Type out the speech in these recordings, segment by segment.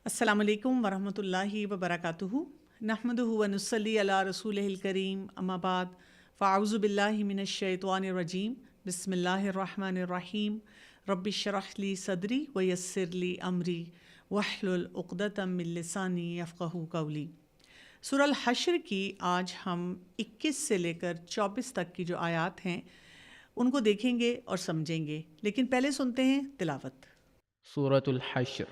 السلام علیکم ورحمۃ اللہ وبرکاتہ نحمدہ ونصلی علی رسولہ الکریم اما بعد فاعوذ باللہ من الشیطان الرجیم بسم اللہ الرحمن الرحیم رب اشرح لی صدری ویسر لی امری واحلل عقدۃ من لسانی یفقہوا قولی۔ سورہ الحشر کی آج ہم 21 سے لے کر 24 تک کی جو آیات ہیں ان کو دیکھیں گے اور سمجھیں گے، لیکن پہلے سنتے ہیں تلاوت۔ سورة الحشر.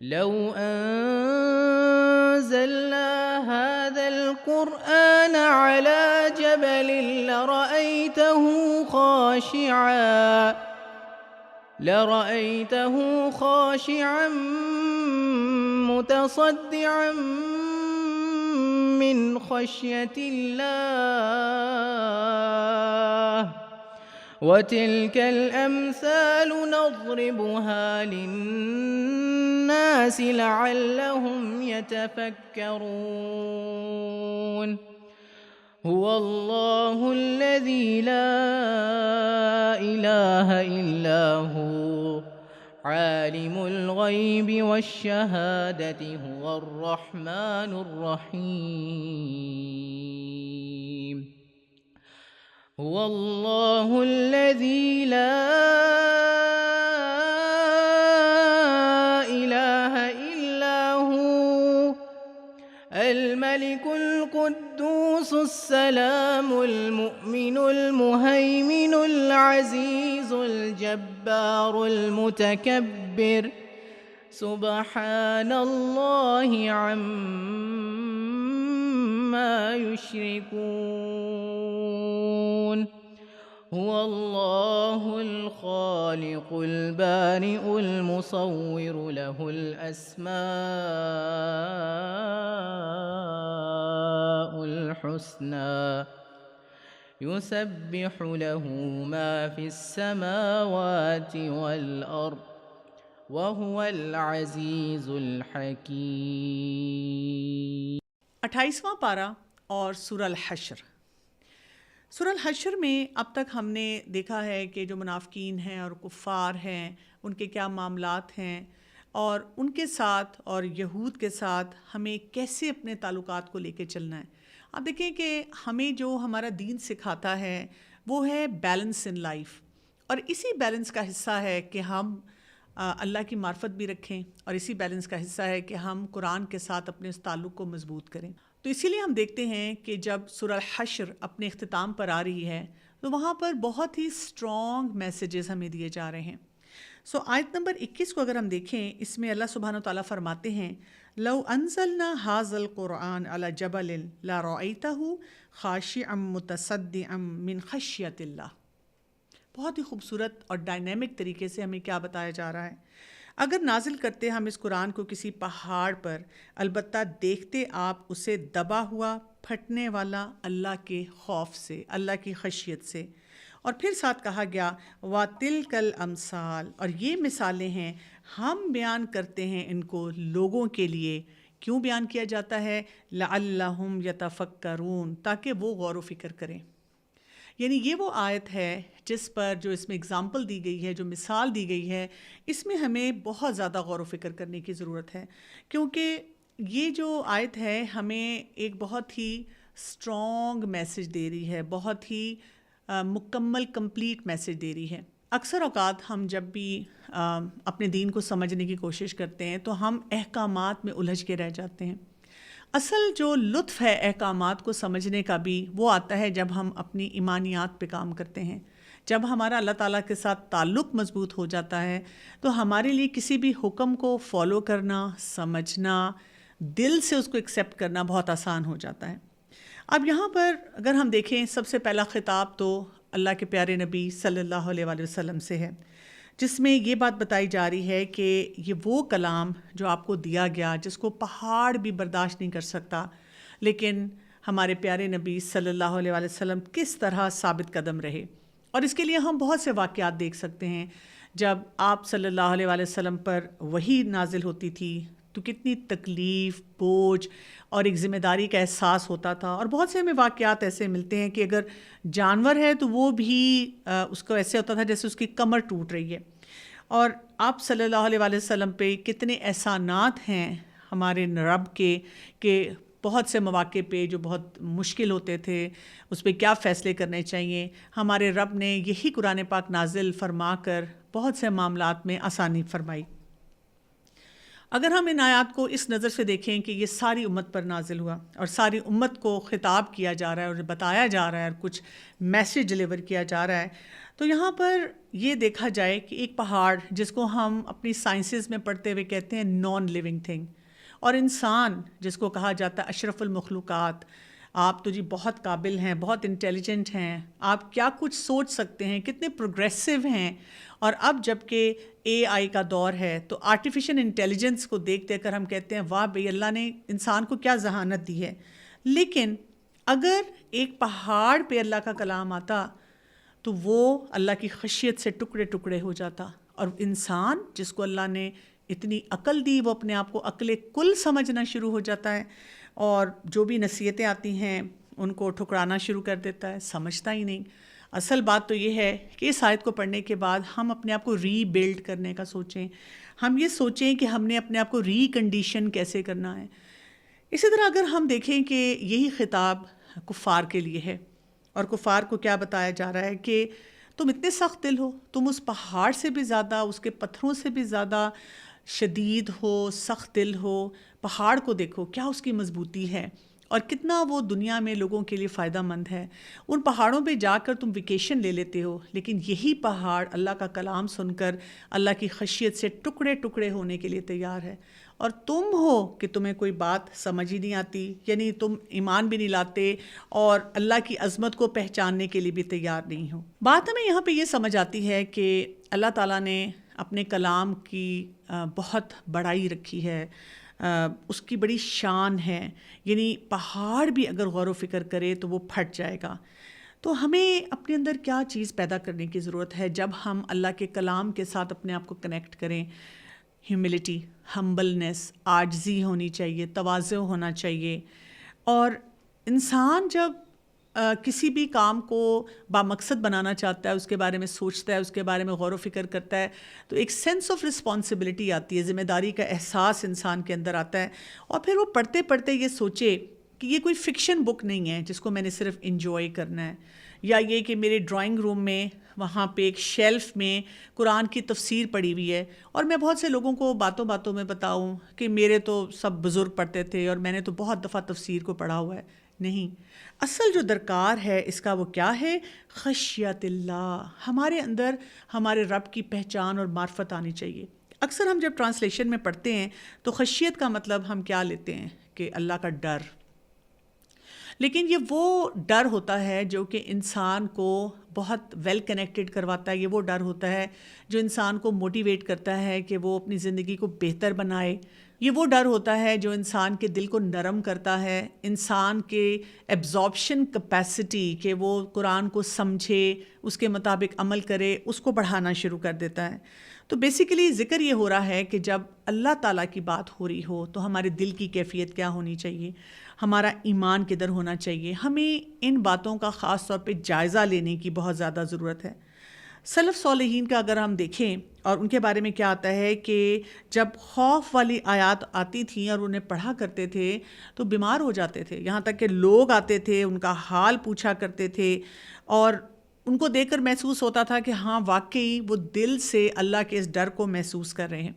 لو أنزلنا هذا القرآن على جبل لرأيته خاشعا متصدعا من خشية الله وتلك الأمثال نضربها للناس لعلهم يتفكرون. هو الله الذي لا إله إلا هو عالم الغيب والشهادة هو الرحمن الرحيم. هو الله الذي لا إله إلا هو الملك القدوس السلام المؤمن المهيمن العزيز الجبار المتكبر سبحان الله عما يشركون. هو الله الخالق البارئ المصور له الأسماء الحسنى يسبح له ما في السماوات والأرض وهو العزيز الحكيم. 28واں پارہ اور سورہ الحشر. سورہ الحشر میں اب تک ہم نے دیکھا ہے کہ جو منافقین ہیں اور کفار ہیں ان کے کیا معاملات ہیں اور ان کے ساتھ اور یہود کے ساتھ ہمیں کیسے اپنے تعلقات کو لے کے چلنا ہے. آپ دیکھیں کہ ہمیں جو ہمارا دین سکھاتا ہے وہ ہے بیلنس ان لائف، اور اسی بیلنس کا حصہ ہے کہ ہم اللہ کی معرفت بھی رکھیں، اور اسی بیلنس کا حصہ ہے کہ ہم قرآن کے ساتھ اپنے اس تعلق کو مضبوط کریں. تو اسی لیے ہم دیکھتے ہیں کہ جب سورہ الحشر اپنے اختتام پر آ رہی ہے تو وہاں پر بہت ہی اسٹرانگ میسیجز ہمیں دیے جا رہے ہیں. آیت نمبر 21 کو اگر ہم دیکھیں، اس میں اللہ سبحانہ وتعالیٰ فرماتے ہیں لو انزلنا هذا القرآن على جبل لرأيته خاشعا متصدعا من خشية اللہ. بہت ہی خوبصورت اور ڈائنامک طریقے سے ہمیں کیا بتایا جا رہا ہے. اگر نازل کرتے ہم اس قرآن کو کسی پہاڑ پر، البتہ دیکھتے آپ اسے دبا ہوا پھٹنے والا اللہ کے خوف سے، اللہ کی خشیت سے. اور پھر ساتھ کہا گیا وَتِلْكَ الْأَمْثَالُ، اور یہ مثالیں ہیں، ہم بیان کرتے ہیں ان کو لوگوں کے لیے. کیوں بیان کیا جاتا ہے؟ لَعَلَّهُمْ يَتَفَكَّرُونَ، تاکہ وہ غور و فکر کریں. یعنی یہ وہ آیت ہے جس پر جو اس میں اگزامپل دی گئی ہے، جو مثال دی گئی ہے، اس میں ہمیں بہت زیادہ غور و فکر کرنے کی ضرورت ہے، کیونکہ یہ جو آیت ہے ہمیں ایک بہت ہی اسٹرانگ میسج دے رہی ہے، بہت ہی مکمل کمپلیٹ میسج دے رہی ہے. اکثر اوقات ہم جب بھی اپنے دین کو سمجھنے کی کوشش کرتے ہیں تو ہم احکامات میں الجھ کے رہ جاتے ہیں. اصل جو لطف ہے احکامات کو سمجھنے کا بھی وہ آتا ہے جب ہم اپنی ایمانیات پہ کام کرتے ہیں. جب ہمارا اللہ تعالیٰ کے ساتھ تعلق مضبوط ہو جاتا ہے تو ہمارے لیے کسی بھی حکم کو فالو کرنا، سمجھنا، دل سے اس کو ایکسیپٹ کرنا بہت آسان ہو جاتا ہے. اب یہاں پر اگر ہم دیکھیں، سب سے پہلا خطاب تو اللہ کے پیارے نبی صلی اللہ علیہ وآلہ وسلم سے ہے، جس میں یہ بات بتائی جا رہی ہے کہ یہ وہ کلام جو آپ کو دیا گیا جس کو پہاڑ بھی برداشت نہیں کر سکتا، لیکن ہمارے پیارے نبی صلی اللہ علیہ وآلہ وسلم کس طرح ثابت قدم رہے. اور اس کے لیے ہم بہت سے واقعات دیکھ سکتے ہیں. جب آپ صلی اللہ علیہ وآلہ وسلم پر وحی نازل ہوتی تھی تو کتنی تکلیف، بوجھ اور ایک ذمہ داری کا احساس ہوتا تھا. اور بہت سے ہمیں واقعات ایسے ملتے ہیں کہ اگر جانور ہے تو وہ بھی اس کو ایسے ہوتا تھا جیسے اس کی کمر ٹوٹ رہی ہے. اور آپ صلی اللہ علیہ وآلہ وسلم پہ کتنے احسانات ہیں ہمارے رب کے کہ بہت سے مواقع پہ جو بہت مشکل ہوتے تھے اس پہ کیا فیصلے کرنے چاہیے، ہمارے رب نے یہی قرآن پاک نازل فرما کر بہت سے معاملات میں آسانی فرمائی۔ اگر ہم ان آیات کو اس نظر سے دیکھیں کہ یہ ساری امت پر نازل ہوا اور ساری امت کو خطاب کیا جا رہا ہے اور بتایا جا رہا ہے اور کچھ میسیج ڈلیور کیا جا رہا ہے، تو یہاں پر یہ دیکھا جائے کہ ایک پہاڑ جس کو ہم اپنی سائنسز میں پڑھتے ہوئے کہتے ہیں نان لیونگ تھنگ، اور انسان جس کو کہا جاتا ہے اشرف المخلوقات، آپ تو جی بہت قابل ہیں، بہت انٹیلیجنٹ ہیں، آپ کیا کچھ سوچ سکتے ہیں، کتنے پروگریسو ہیں، اور اب جب کہ اے آئی کا دور ہے تو آرٹیفیشل انٹیلیجنس کو دیکھ کر ہم کہتے ہیں واہ بھئی اللہ نے انسان کو کیا ذہانت دی ہے۔ لیکن اگر ایک پہاڑ پہ اللہ کا کلام آتا تو وہ اللہ کی خشیت سے ٹکڑے ٹکڑے ہو جاتا، اور انسان جس کو اللہ نے اتنی عقل دی وہ اپنے آپ کو عقل کل سمجھنا شروع ہو جاتا ہے، اور جو بھی نصیحتیں آتی ہیں ان کو ٹھکرانا شروع کر دیتا ہے، سمجھتا ہی نہیں۔ اصل بات تو یہ ہے کہ اس آیت کو پڑھنے کے بعد ہم اپنے آپ کو ری بلڈ کرنے کا سوچیں، ہم یہ سوچیں کہ ہم نے اپنے آپ کو ری کنڈیشن کیسے کرنا ہے۔ اسی طرح اگر ہم دیکھیں کہ یہی خطاب کفار کے لیے ہے، اور کفار کو کیا بتایا جا رہا ہے کہ تم اتنے سخت دل ہو، تم اس پہاڑ سے بھی زیادہ، اس کے پتھروں سے بھی زیادہ شدید ہو، سخت دل ہو۔ پہاڑ کو دیکھو کیا اس کی مضبوطی ہے اور کتنا وہ دنیا میں لوگوں کے لیے فائدہ مند ہے۔ ان پہاڑوں پہ جا کر تم ویکیشن لے لیتے ہو، لیکن یہی پہاڑ اللہ کا کلام سن کر اللہ کی خشیت سے ٹکڑے ٹکڑے ہونے کے لیے تیار ہے، اور تم ہو کہ تمہیں کوئی بات سمجھ ہی نہیں آتی، یعنی تم ایمان بھی نہیں لاتے اور اللہ کی عظمت کو پہچاننے کے لیے بھی تیار نہیں ہو۔ بات ہمیں یہاں پہ یہ سمجھ آتی ہے کہ اللہ تعالیٰ نے اپنے کلام کی بہت بڑائی رکھی ہے، اس کی بڑی شان ہے، یعنی پہاڑ بھی اگر غور و فکر کرے تو وہ پھٹ جائے گا۔ تو ہمیں اپنے اندر کیا چیز پیدا کرنے کی ضرورت ہے جب ہم اللہ کے کلام کے ساتھ اپنے آپ کو کنیکٹ کریں؟ ہیوملٹی، ہمبلنس، عاجزی ہونی چاہیے، تواضع ہونا چاہیے، اور انسان جب کسی بھی کام کو بامقصد بنانا چاہتا ہے، اس کے بارے میں سوچتا ہے، اس کے بارے میں غور و فکر کرتا ہے، تو ایک سینس آف رسپانسبلٹی آتی ہے، ذمہ داری کا احساس انسان کے اندر آتا ہے، اور پھر وہ پڑھتے پڑھتے یہ سوچے کہ یہ کوئی فکشن بک نہیں ہے جس کو میں نے صرف انجوائے کرنا ہے، یا یہ کہ میرے ڈرائنگ روم میں وہاں پہ ایک شیلف میں قرآن کی تفسیر پڑھی ہوئی ہے، اور میں بہت سے لوگوں کو باتوں باتوں میں بتاؤں کہ میرے تو سب بزرگ پڑھتے تھے اور میں نے تو بہت دفعہ تفسیر کو پڑھا ہوا ہے۔ نہیں، اصل جو درکار ہے اس کا وہ کیا ہے؟ خشیت اللہ، ہمارے اندر ہمارے رب کی پہچان اور معرفت آنی چاہیے۔ اکثر ہم جب ٹرانسلیشن میں پڑھتے ہیں تو خشیت کا مطلب ہم کیا لیتے ہیں کہ اللہ کا ڈر، لیکن یہ وہ ڈر ہوتا ہے جو کہ انسان کو بہت ویل کنیکٹڈ کرواتا ہے، یہ وہ ڈر ہوتا ہے جو انسان کو موٹیویٹ کرتا ہے کہ وہ اپنی زندگی کو بہتر بنائے، یہ وہ ڈر ہوتا ہے جو انسان کے دل کو نرم کرتا ہے، انسان کے ایبزارپشن کیپیسٹی کہ وہ قرآن کو سمجھے، اس کے مطابق عمل کرے، اس کو بڑھانا شروع کر دیتا ہے۔ تو بیسیکلی ذکر یہ ہو رہا ہے کہ جب اللہ تعالیٰ کی بات ہو رہی ہو تو ہمارے دل کی کیفیت کیا ہونی چاہیے، ہمارا ایمان کدھر ہونا چاہیے، ہمیں ان باتوں کا خاص طور پہ جائزہ لینے کی بہت زیادہ ضرورت ہے۔ سلف صالحین کا اگر ہم دیکھیں اور ان کے بارے میں کیا آتا ہے کہ جب خوف والی آیات آتی تھیں اور انہیں پڑھا کرتے تھے تو بیمار ہو جاتے تھے، یہاں تک کہ لوگ آتے تھے ان کا حال پوچھا کرتے تھے، اور ان کو دیکھ کر محسوس ہوتا تھا کہ ہاں واقعی وہ دل سے اللہ کے اس ڈر کو محسوس کر رہے ہیں۔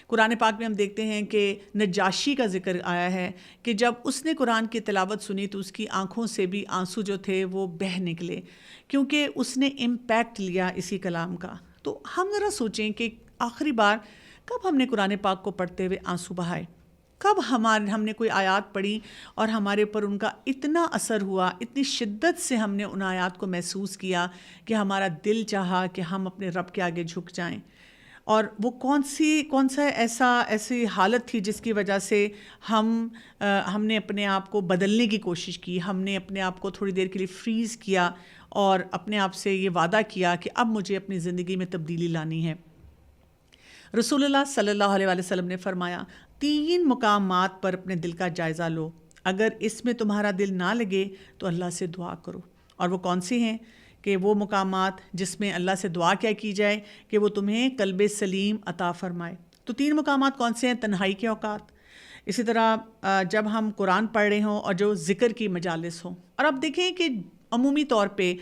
قرآن پاک میں ہم دیکھتے ہیں کہ نجاشی کا ذکر آیا ہے کہ جب اس نے قرآن کی تلاوت سنی تو اس کی آنکھوں سے بھی آنسو جو تھے وہ بہہ نکلے، کیونکہ اس نے امپیکٹ لیا اسی کلام کا۔ تو ہم ذرا سوچیں کہ آخری بار کب ہم نے قرآن پاک کو پڑھتے ہوئے آنسو بہائے، کب ہم نے کوئی آیات پڑھی اور ہمارے اوپر ان کا اتنا اثر ہوا، اتنی شدت سے ہم نے ان آیات کو محسوس کیا کہ ہمارا دل چاہا کہ ہم اپنے رب کے آگے جھک جائیں۔ اور وہ کون سا ایسی حالت تھی جس کی وجہ سے ہم نے اپنے آپ کو بدلنے کی کوشش کی، ہم نے اپنے آپ کو تھوڑی دیر کے لیے فریز کیا اور اپنے آپ سے یہ وعدہ کیا کہ اب مجھے اپنی زندگی میں تبدیلی لانی ہے۔ رسول اللہ صلی اللہ علیہ وسلم نے فرمایا 3 مقامات پر اپنے دل کا جائزہ لو، اگر اس میں تمہارا دل نہ لگے تو اللہ سے دعا کرو، اور وہ کون سی ہیں کہ وہ مقامات جس میں اللہ سے دعا کیا کی جائے کہ وہ تمہیں قلب سلیم عطا فرمائے. تو 3 مقامات کون سے ہیں؟ تنہائی کے اوقات، اسی طرح جب ہم قرآن پڑھ رہے ہوں اور جو ذکر کی مجالس ہوں. اور اب دیکھیں کہ عمومی طور پہ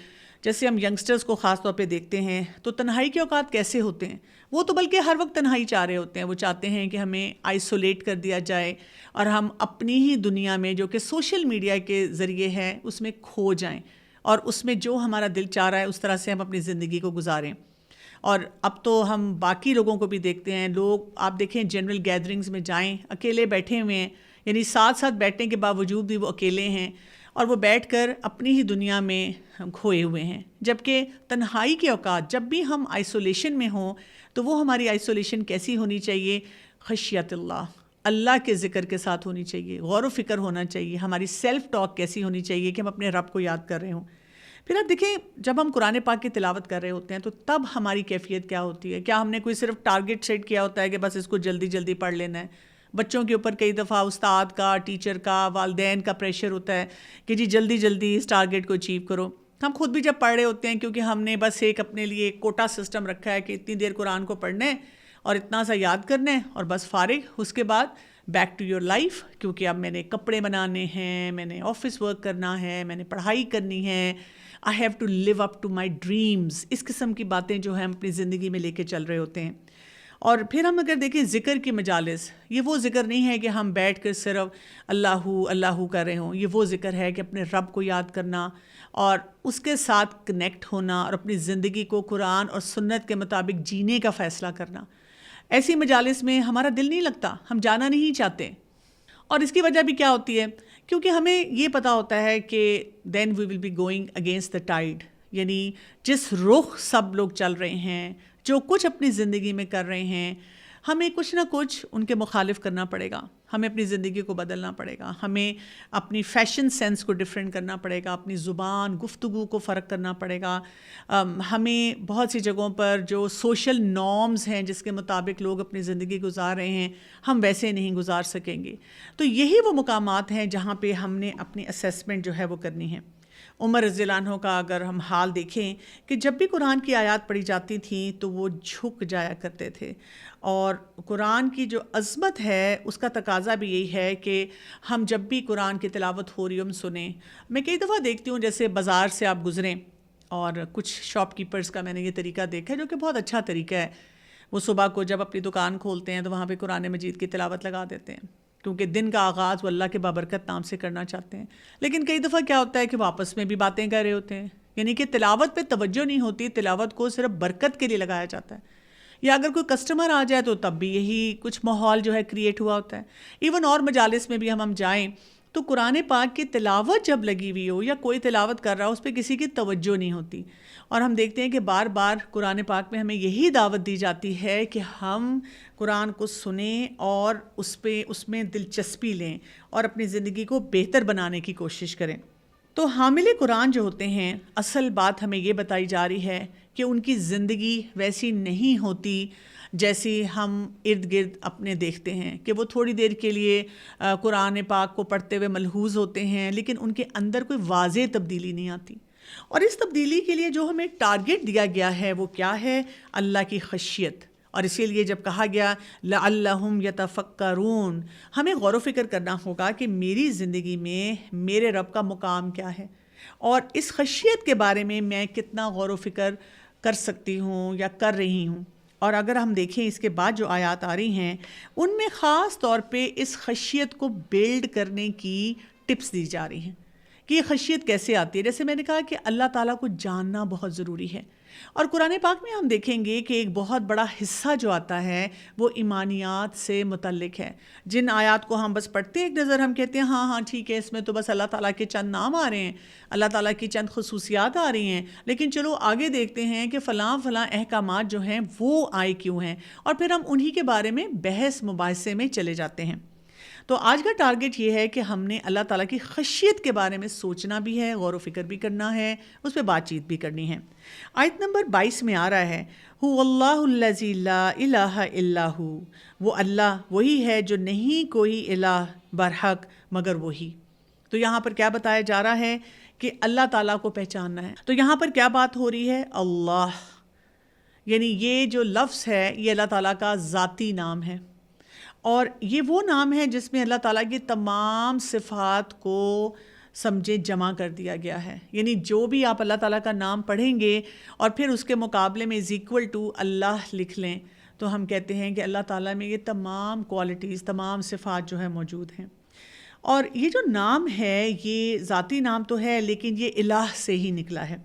جیسے ہم ینگسٹرز کو خاص طور پہ دیکھتے ہیں تو تنہائی کے اوقات کیسے ہوتے ہیں؟ وہ تو بلکہ ہر وقت تنہائی چاہ رہے ہوتے ہیں. وہ چاہتے ہیں کہ ہمیں آئسولیٹ کر دیا جائے اور ہم اپنی ہی دنیا میں جو کہ سوشل میڈیا کے ذریعے ہے اس میں کھو جائیں اور اس میں جو ہمارا دل چاہ رہا ہے اس طرح سے ہم اپنی زندگی کو گزاریں. اور اب تو ہم باقی لوگوں کو بھی دیکھتے ہیں، لوگ آپ دیکھیں جنرل گیدرنگز میں جائیں اکیلے بیٹھے ہوئے ہیں، یعنی ساتھ ساتھ بیٹھنے کے باوجود بھی وہ اکیلے ہیں اور وہ بیٹھ کر اپنی ہی دنیا میں کھوئے ہوئے ہیں. جبکہ تنہائی کے اوقات جب بھی ہم آئسولیشن میں ہوں تو وہ ہماری آئسولیشن کیسی ہونی چاہیے؟ خشیت اللہ، اللہ کے ذکر کے ساتھ ہونی چاہیے، غور و فکر ہونا چاہیے. ہماری سیلف ٹاک کیسی ہونی چاہیے کہ ہم اپنے رب کو یاد کر رہے ہوں. پھر آپ دیکھیں جب ہم قرآن پاک کی تلاوت کر رہے ہوتے ہیں تو تب ہماری کیفیت کیا ہوتی ہے؟ کیا ہم نے کوئی صرف ٹارگٹ سیٹ کیا ہوتا ہے کہ بس اس کو جلدی جلدی پڑھ لینا ہے؟ بچوں کے اوپر کئی دفعہ استاد کا، ٹیچر کا، والدین کا پریشر ہوتا ہے کہ جی جلدی جلدی اس ٹارگٹ کو اچیو کرو. ہم خود بھی جب پڑھ رہے ہوتے ہیں کیونکہ ہم نے بس ایک اپنے لیے کوٹا سسٹم رکھا ہے کہ اتنی دیر قرآن کو پڑھنا ہے اور اتنا سا یاد کرنا ہے اور بس فارغ، اس کے بعد بیک ٹو یور لائف، کیونکہ اب میں نے کپڑے بنانے ہیں، میں نے آفس ورک کرنا ہے، میں نے پڑھائی کرنی ہے، I have to live up to my dreams. اس قسم کی باتیں جو ہم اپنی زندگی میں لے کے چل رہے ہوتے ہیں. اور پھر ہم اگر دیکھیں ذکر کی مجالس، یہ وہ ذکر نہیں ہے کہ ہم بیٹھ کر صرف اللہ اللہ کر رہے ہوں. یہ وہ ذکر ہے کہ اپنے رب کو یاد کرنا اور اس کے ساتھ کنیکٹ ہونا اور اپنی زندگی کو قرآن اور سنت کے مطابق جینے کا فیصلہ کرنا. ایسی مجالس میں ہمارا دل نہیں لگتا، ہم جانا نہیں چاہتے. اور اس کی وجہ بھی کیا ہوتی ہے؟ کیونکہ ہمیں یہ پتہ ہوتا ہے کہ then we will be going against the tide, یعنی جس رخ سب لوگ چل رہے ہیں، جو کچھ اپنی زندگی میں کر رہے ہیں، ہمیں کچھ نہ کچھ ان کے مخالف کرنا پڑے گا. ہمیں اپنی زندگی کو بدلنا پڑے گا، ہمیں اپنی فیشن سینس کو ڈیفرنٹ کرنا پڑے گا، اپنی زبان گفتگو کو فرق کرنا پڑے گا. ہمیں بہت سی جگہوں پر جو سوشل نارمز ہیں جس کے مطابق لوگ اپنی زندگی گزار رہے ہیں ہم ویسے نہیں گزار سکیں گے. تو یہی وہ مقامات ہیں جہاں پہ ہم نے اپنی اسیسمنٹ جو ہے وہ کرنی ہے. عمر رضی اللہ عنہ کا اگر ہم حال دیکھیں کہ جب بھی قرآن کی آیات پڑھی جاتی تھیں تو وہ جھک جایا کرتے تھے. اور قرآن کی جو عظمت ہے اس کا تقاضا بھی یہی ہے کہ ہم جب بھی قرآن کی تلاوت ہو رہی ہم سنیں. میں کئی دفعہ دیکھتی ہوں جیسے بازار سے آپ گزریں اور کچھ شاپ کیپرز کا میں نے یہ طریقہ دیکھا ہے جو کہ بہت اچھا طریقہ ہے. وہ صبح کو جب اپنی دکان کھولتے ہیں تو وہاں پہ قرآن مجید کی تلاوت لگا دیتے ہیں کیونکہ دن کا آغاز وہ اللہ کے بابرکت نام سے کرنا چاہتے ہیں. لیکن کئی دفعہ کیا ہوتا ہے کہ وہ آپس میں بھی باتیں کر رہے ہوتے ہیں، یعنی کہ تلاوت پہ توجہ نہیں ہوتی، تلاوت کو صرف برکت کے لیے لگایا جاتا ہے. یا اگر کوئی کسٹمر آ جائے تو تب بھی یہی کچھ ماحول جو ہے کریٹ ہوا ہوتا ہے. ایون اور مجالس میں بھی ہم جائیں تو قرآن پاک کی تلاوت جب لگی ہوئی ہو یا کوئی تلاوت کر رہا ہو اس پہ کسی کی توجہ نہیں ہوتی. اور ہم دیکھتے ہیں کہ بار بار قرآن پاک میں ہمیں یہی دعوت دی جاتی ہے کہ ہم قرآن کو سنیں اور اس میں دلچسپی لیں اور اپنی زندگی کو بہتر بنانے کی کوشش کریں. تو حامل قرآن جو ہوتے ہیں اصل بات ہمیں یہ بتائی جا رہی ہے کہ ان کی زندگی ویسی نہیں ہوتی جیسی ہم ارد گرد اپنے دیکھتے ہیں کہ وہ تھوڑی دیر کے لیے قرآن پاک کو پڑھتے ہوئے ملحوظ ہوتے ہیں لیکن ان کے اندر کوئی واضح تبدیلی نہیں آتی. اور اس تبدیلی کے لیے جو ہمیں ٹارگٹ دیا گیا ہے وہ کیا ہے؟ اللہ کی خشیت. اور اسی لیے جب کہا گیا لعلہم یتفکرون، ہمیں غور و فکر کرنا ہوگا کہ میری زندگی میں میرے رب کا مقام کیا ہے اور اس خشیت کے بارے میں میں کتنا غور و فکر کر سکتی ہوں یا کر رہی ہوں. اور اگر ہم دیکھیں اس کے بعد جو آیات آ رہی ہیں ان میں خاص طور پہ اس خشیت کو بلڈ کرنے کی ٹپس دی جا رہی ہیں کہ یہ خشیت کیسے آتی ہے. جیسے میں نے کہا کہ اللہ تعالیٰ کو جاننا بہت ضروری ہے. اور قرآن پاک میں ہم دیکھیں گے کہ ایک بہت بڑا حصہ جو آتا ہے وہ ایمانیات سے متعلق ہے. جن آیات کو ہم بس پڑھتے ہیں ایک نظر ہم کہتے ہیں ہاں ٹھیک ہے، اس میں تو بس اللہ تعالیٰ کے چند نام آ رہے ہیں، اللہ تعالیٰ کی چند خصوصیات آ رہی ہیں، لیکن چلو آگے دیکھتے ہیں کہ فلاں احکامات جو ہیں وہ آئے کیوں ہیں، اور پھر ہم انہی کے بارے میں بحث مباحثے میں چلے جاتے ہیں. تو آج کا ٹارگٹ یہ ہے کہ ہم نے اللہ تعالیٰ کی خشیت کے بارے میں سوچنا بھی ہے، غور و فکر بھی کرنا ہے، اس پہ بات چیت بھی کرنی ہے. آیت نمبر 22 میں آ رہا ہے هو اللہ الذی لا الہ الا ہو، وہ اللہ وہی ہے جو نہیں کوئی الہ برحق مگر وہی. تو یہاں پر کیا بتایا جا رہا ہے کہ اللہ تعالیٰ کو پہچاننا ہے. تو یہاں پر کیا بات ہو رہی ہے؟ اللہ، یعنی یہ جو لفظ ہے یہ اللہ تعالیٰ کا ذاتی نام ہے، اور یہ وہ نام ہے جس میں اللہ تعالیٰ کی تمام صفات کو سمجھے جمع کر دیا گیا ہے. یعنی جو بھی آپ اللہ تعالیٰ کا نام پڑھیں گے اور پھر اس کے مقابلے میں از ایکول ٹو اللہ لکھ لیں تو ہم کہتے ہیں کہ اللہ تعالیٰ میں یہ تمام کوالٹیز، تمام صفات جو ہے موجود ہیں. اور یہ جو نام ہے یہ ذاتی نام تو ہے لیکن یہ الہ سے ہی نکلا ہے،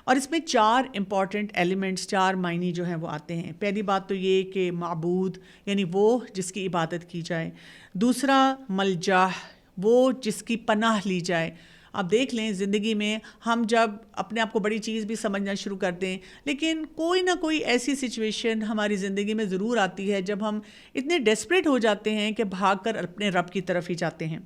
اور اس میں 4 امپورٹنٹ ایلیمنٹس، 4 معنی جو ہیں وہ آتے ہیں. پہلی بات تو یہ کہ معبود یعنی وہ جس کی عبادت کی جائے. دوسرا ملجا، وہ جس کی پناہ لی جائے. آپ دیکھ لیں زندگی میں ہم جب اپنے آپ کو بڑی چیز بھی سمجھنا شروع کر دیں لیکن کوئی نہ کوئی ایسی سچویشن ہماری زندگی میں ضرور آتی ہے جب ہم اتنے ڈیسپریٹ ہو جاتے ہیں کہ بھاگ کر اپنے رب کی طرف ہی جاتے ہیں.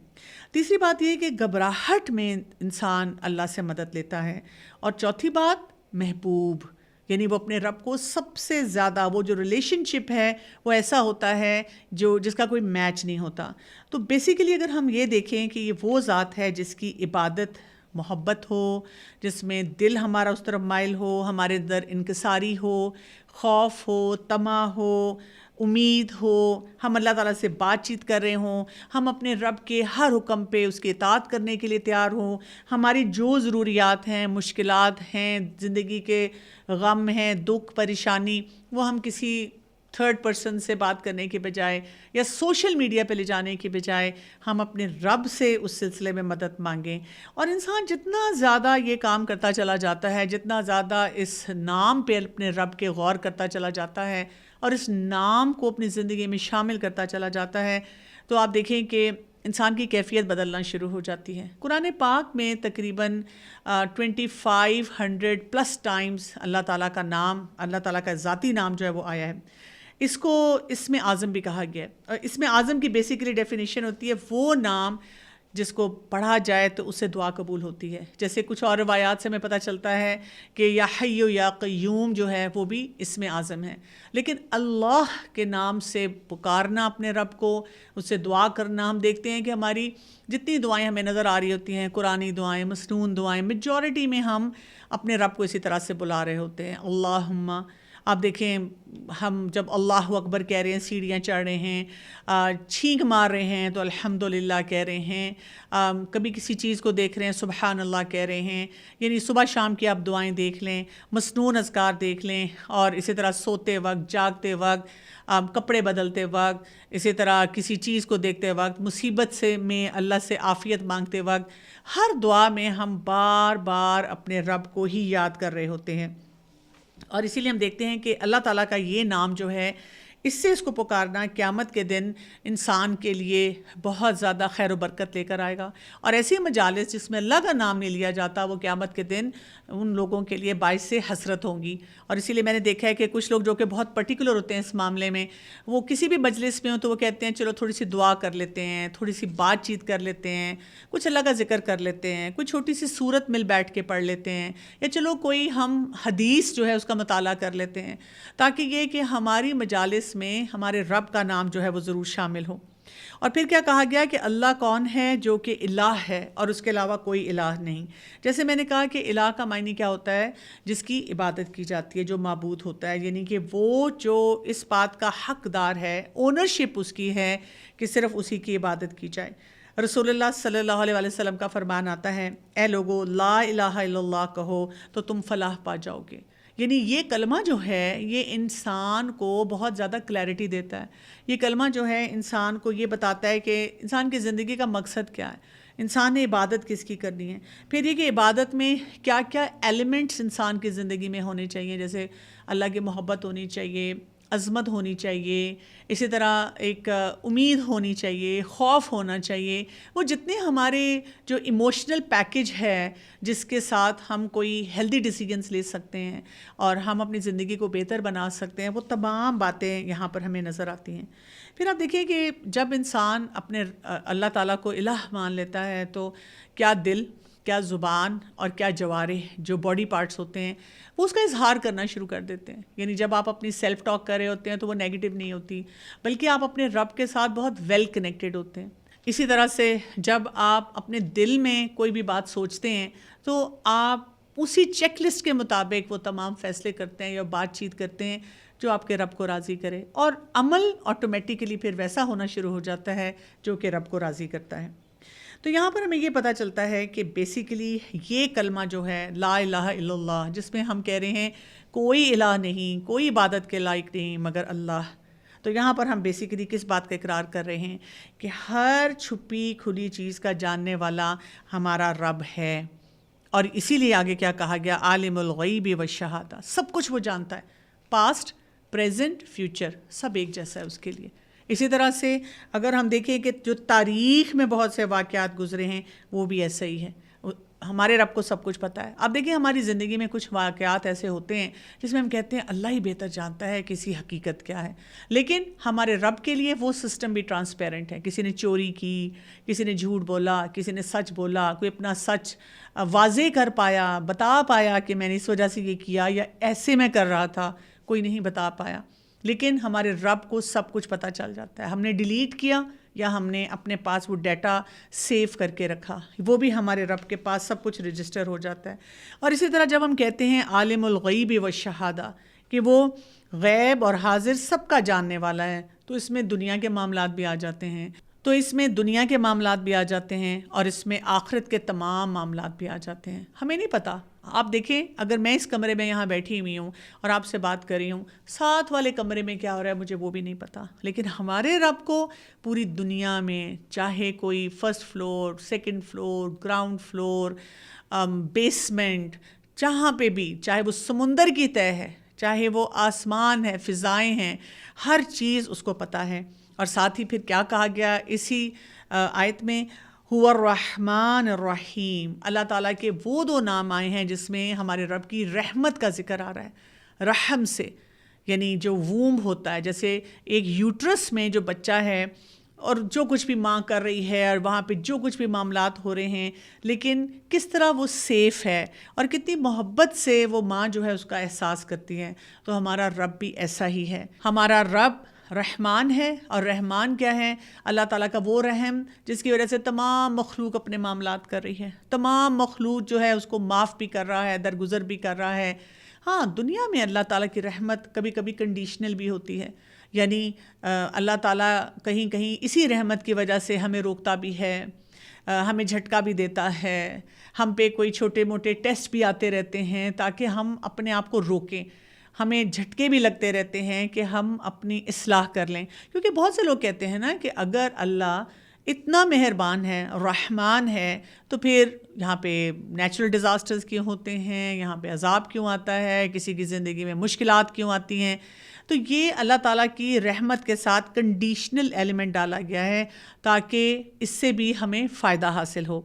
تیسری بات یہ کہ گھبراہٹ میں انسان اللہ سے مدد لیتا ہے. اور چوتھی بات محبوب، یعنی وہ اپنے رب کو سب سے زیادہ، وہ جو ریلیشن شپ ہے وہ ایسا ہوتا ہے جس کا کوئی میچ نہیں ہوتا. تو بیسیکلی اگر ہم یہ دیکھیں کہ یہ وہ ذات ہے جس کی عبادت محبت ہو، جس میں دل ہمارا اس طرف مائل ہو، ہمارے اندر انکساری ہو، خوف ہو، طمع ہو، امید ہو، ہم اللہ تعالیٰ سے بات چیت کر رہے ہوں، ہم اپنے رب کے ہر حکم پہ اس کی اطاعت کرنے کے لیے تیار ہوں، ہماری جو ضروریات ہیں، مشکلات ہیں، زندگی کے غم ہیں، دکھ، پریشانی، وہ ہم کسی تھرڈ پرسن سے بات کرنے کے بجائے یا سوشل میڈیا پہ لے جانے کے بجائے ہم اپنے رب سے اس سلسلے میں مدد مانگیں. اور انسان جتنا زیادہ یہ کام کرتا چلا جاتا ہے، جتنا زیادہ اس نام پہ اپنے رب کے غور کرتا چلا جاتا ہے اور اس نام کو اپنی زندگی میں شامل کرتا چلا جاتا ہے، تو آپ دیکھیں کہ انسان کی کیفیت بدلنا شروع ہو جاتی ہے. قرآن پاک میں تقریباً 2500 پلس ٹائمز اللہ تعالیٰ کا نام، اللہ تعالیٰ کا ذاتی نام جو ہے وہ آیا ہے. اس کو اسم اعظم بھی کہا گیا ہے، اور اسم اعظم کی بیسیکلی ڈیفینیشن ہوتی ہے وہ نام جس کو پڑھا جائے تو اس سے دعا قبول ہوتی ہے. جیسے کچھ اور روایات سے ہمیں پتہ چلتا ہے کہ یا حی یا قیوم جو ہے وہ بھی اسم اعظم ہے. لیکن اللہ کے نام سے پکارنا اپنے رب کو، اس سے دعا کرنا، ہم دیکھتے ہیں کہ ہماری جتنی دعائیں ہمیں نظر آ رہی ہوتی ہیں، قرآنی دعائیں، مسنون دعائیں، میجورٹی میں ہم اپنے رب کو اسی طرح سے بلا رہے ہوتے ہیں. اللہم، آپ دیکھیں ہم جب اللہ اکبر کہہ رہے ہیں، سیڑھیاں چڑھ رہے ہیں، چھینک مار رہے ہیں تو الحمدللہ کہہ رہے ہیں، کبھی کسی چیز کو دیکھ رہے ہیں سبحان اللہ کہہ رہے ہیں. یعنی صبح شام کی آپ دعائیں دیکھ لیں، مسنون اذکار دیکھ لیں، اور اسی طرح سوتے وقت، جاگتے وقت، کپڑے بدلتے وقت، اسی طرح کسی چیز کو دیکھتے وقت، مصیبت سے میں اللہ سے عافیت مانگتے وقت، ہر دعا میں ہم بار بار اپنے رب کو ہی یاد کر رہے ہوتے ہیں. اور اسی لیے ہم دیکھتے ہیں کہ اللہ تعالیٰ کا یہ نام جو ہے، اس سے اس کو پکارنا قیامت کے دن انسان کے لیے بہت زیادہ خیر و برکت لے کر آئے گا. اور ایسی مجالس جس میں اللہ کا نام نہیں لیا جاتا، وہ قیامت کے دن ان لوگوں کے لیے باعث حسرت ہوں گی. اور اسی لیے میں نے دیکھا ہے کہ کچھ لوگ جو کہ بہت پرٹیکولر ہوتے ہیں اس معاملے میں، وہ کسی بھی مجلس میں ہوں تو وہ کہتے ہیں چلو تھوڑی سی دعا کر لیتے ہیں، تھوڑی سی بات چیت کر لیتے ہیں، کچھ اللہ کا ذکر کر لیتے ہیں، کوئی چھوٹی سی سورت مل بیٹھ کے پڑھ لیتے ہیں، یا چلو کوئی ہم حدیث جو ہے اس کا مطالعہ کر لیتے ہیں، تاکہ یہ کہ ہماری مجالس میں ہمارے رب کا نام جو ہے وہ ضرور شامل ہو. اور پھر کیا کہا گیا کہ اللہ کون ہے؟ جو کہ الہ ہے اور اس کے علاوہ کوئی الہ نہیں. جیسے میں نے کہا کہ الہ کا معنی کیا ہوتا ہے؟ جس کی عبادت کی جاتی ہے، جو معبود ہوتا ہے، یعنی کہ وہ جو اس بات کا حقدار ہے، اونرشپ اس کی ہے کہ صرف اسی کی عبادت کی جائے. رسول اللہ صلی اللہ علیہ وسلم کا فرمان آتا ہے، اے لوگو لا الہ الا اللہ کہو تو تم فلاح پا جاؤ گے. یعنی یہ کلمہ جو ہے یہ انسان کو بہت زیادہ کلیئرٹی دیتا ہے. یہ کلمہ جو ہے انسان کو یہ بتاتا ہے کہ انسان کی زندگی کا مقصد کیا ہے، انسان نے عبادت کس کی کرنی ہے، پھر یہ کہ عبادت میں کیا کیا ایلیمنٹس انسان کی زندگی میں ہونے چاہیے. جیسے اللہ کی محبت ہونی چاہیے، عظمت ہونی چاہیے، اسی طرح ایک امید ہونی چاہیے، خوف ہونا چاہیے. وہ جتنے ہمارے جو ایموشنل پیکج ہے جس کے ساتھ ہم کوئی ہیلدی ڈیسیجنس لے سکتے ہیں اور ہم اپنی زندگی کو بہتر بنا سکتے ہیں، وہ تمام باتیں یہاں پر ہمیں نظر آتی ہیں. پھر آپ دیکھیں کہ جب انسان اپنے اللہ تعالیٰ کو الہ مان لیتا ہے تو کیا دل، کیا زبان اور کیا جوارح، جو باڈی پارٹس ہوتے ہیں، وہ اس کا اظہار کرنا شروع کر دیتے ہیں. یعنی جب آپ اپنی سیلف ٹاک کر رہے ہوتے ہیں تو وہ نیگیٹو نہیں ہوتی، بلکہ آپ اپنے رب کے ساتھ بہت ویل کنیکٹڈ ہوتے ہیں. اسی طرح سے جب آپ اپنے دل میں کوئی بھی بات سوچتے ہیں تو آپ اسی چیک لسٹ کے مطابق وہ تمام فیصلے کرتے ہیں یا بات چیت کرتے ہیں جو آپ کے رب کو راضی کرے، اور عمل آٹومیٹیکلی پھر ویسا ہونا شروع ہو جاتا ہے جو کہ رب کو راضی کرتا ہے۔ تو یہاں پر ہمیں یہ پتہ چلتا ہے کہ بیسیکلی یہ کلمہ جو ہے لا الہ الا اللہ، جس میں ہم کہہ رہے ہیں کوئی الہ نہیں، کوئی عبادت کے لائق نہیں مگر اللہ، تو یہاں پر ہم بیسیکلی کس بات کا اقرار کر رہے ہیں کہ ہر چھپی کھلی چیز کا جاننے والا ہمارا رب ہے، اور اسی لیے آگے کیا کہا گیا، عالم الغیب والشہادہ، سب کچھ وہ جانتا ہے، پاسٹ، پریزنٹ، فیوچر، سب ایک جیسا ہے اس کے لیے۔ اسی طرح سے اگر ہم دیکھیں کہ جو تاریخ میں بہت سے واقعات گزرے ہیں وہ بھی ایسا ہی ہے، ہمارے رب کو سب کچھ پتہ ہے۔ اب دیکھیں ہماری زندگی میں کچھ واقعات ایسے ہوتے ہیں جس میں ہم کہتے ہیں اللہ ہی بہتر جانتا ہے کسی حقیقت کیا ہے، لیکن ہمارے رب کے لیے وہ سسٹم بھی ٹرانسپیرنٹ ہے۔ کسی نے چوری کی، کسی نے جھوٹ بولا، کسی نے سچ بولا، کوئی اپنا سچ واضح کر پایا، بتا پایا کہ میں نے اس وجہ سے یہ کیا یا ایسے میں کر رہا تھا، کوئی نہیں بتا پایا، لیکن ہمارے رب کو سب کچھ پتہ چل جاتا ہے۔ ہم نے ڈیلیٹ کیا یا ہم نے اپنے پاس وہ ڈیٹا سیو کر کے رکھا، وہ بھی ہمارے رب کے پاس سب کچھ رجسٹر ہو جاتا ہے۔ اور اسی طرح جب ہم کہتے ہیں عالم الغیب والشہادہ کہ وہ غیب اور حاضر سب کا جاننے والا ہے، تو اس میں دنیا کے معاملات بھی آ جاتے ہیں، اور اس میں آخرت کے تمام معاملات بھی آ جاتے ہیں۔ ہمیں نہیں پتہ، آپ دیکھیں اگر میں اس کمرے میں یہاں بیٹھی ہوئی ہوں اور آپ سے بات کر رہی ہوں، ساتھ والے کمرے میں کیا ہو رہا ہے مجھے وہ بھی نہیں پتہ، لیکن ہمارے رب کو پوری دنیا میں چاہے کوئی first floor, second floor, ground floor, basement, جہاں پہ بھی، چاہے وہ سمندر کی تہہ ہے، چاہے وہ آسمان ہے، فضائیں ہیں، ہر چیز اس کو پتہ ہے۔ اور ساتھ ہی پھر کیا کہا گیا اسی آیت میں، هو الرحمن الرحیم، اللہ تعالیٰ کے وہ دو نام آئے ہیں جس میں ہمارے رب کی رحمت کا ذکر آ رہا ہے، رحم سے، یعنی جو وومب ہوتا ہے، جیسے ایک یوٹرس میں جو بچہ ہے اور جو کچھ بھی ماں کر رہی ہے اور وہاں پہ جو کچھ بھی معاملات ہو رہے ہیں، لیکن کس طرح وہ سیف ہے اور کتنی محبت سے وہ ماں جو ہے اس کا احساس کرتی ہے، تو ہمارا رب بھی ایسا ہی ہے۔ ہمارا رب رحمان ہے، اور رحمان کیا ہے؟ اللہ تعالیٰ کا وہ رحم جس کی وجہ سے تمام مخلوق اپنے معاملات کر رہی ہے، تمام مخلوق جو ہے اس کو معاف بھی کر رہا ہے، درگزر بھی کر رہا ہے۔ ہاں، دنیا میں اللہ تعالیٰ کی رحمت کبھی کبھی کنڈیشنل بھی ہوتی ہے، یعنی اللہ تعالیٰ کہیں کہیں اسی رحمت کی وجہ سے ہمیں روکتا بھی ہے، ہمیں جھٹکا بھی دیتا ہے، ہم پہ کوئی چھوٹے موٹے ٹیسٹ بھی آتے رہتے ہیں تاکہ ہم اپنے آپ کو روکیں، ہمیں جھٹکے بھی لگتے رہتے ہیں کہ ہم اپنی اصلاح کر لیں، کیونکہ بہت سے لوگ کہتے ہیں نا کہ اگر اللہ اتنا مہربان ہے، رحمان ہے، تو پھر یہاں پہ نیچرل ڈیزاسٹرز کیوں ہوتے ہیں، یہاں پہ عذاب کیوں آتا ہے، کسی کی زندگی میں مشکلات کیوں آتی ہیں؟ تو یہ اللہ تعالیٰ کی رحمت کے ساتھ کنڈیشنل ایلیمنٹ ڈالا گیا ہے تاکہ اس سے بھی ہمیں فائدہ حاصل ہو۔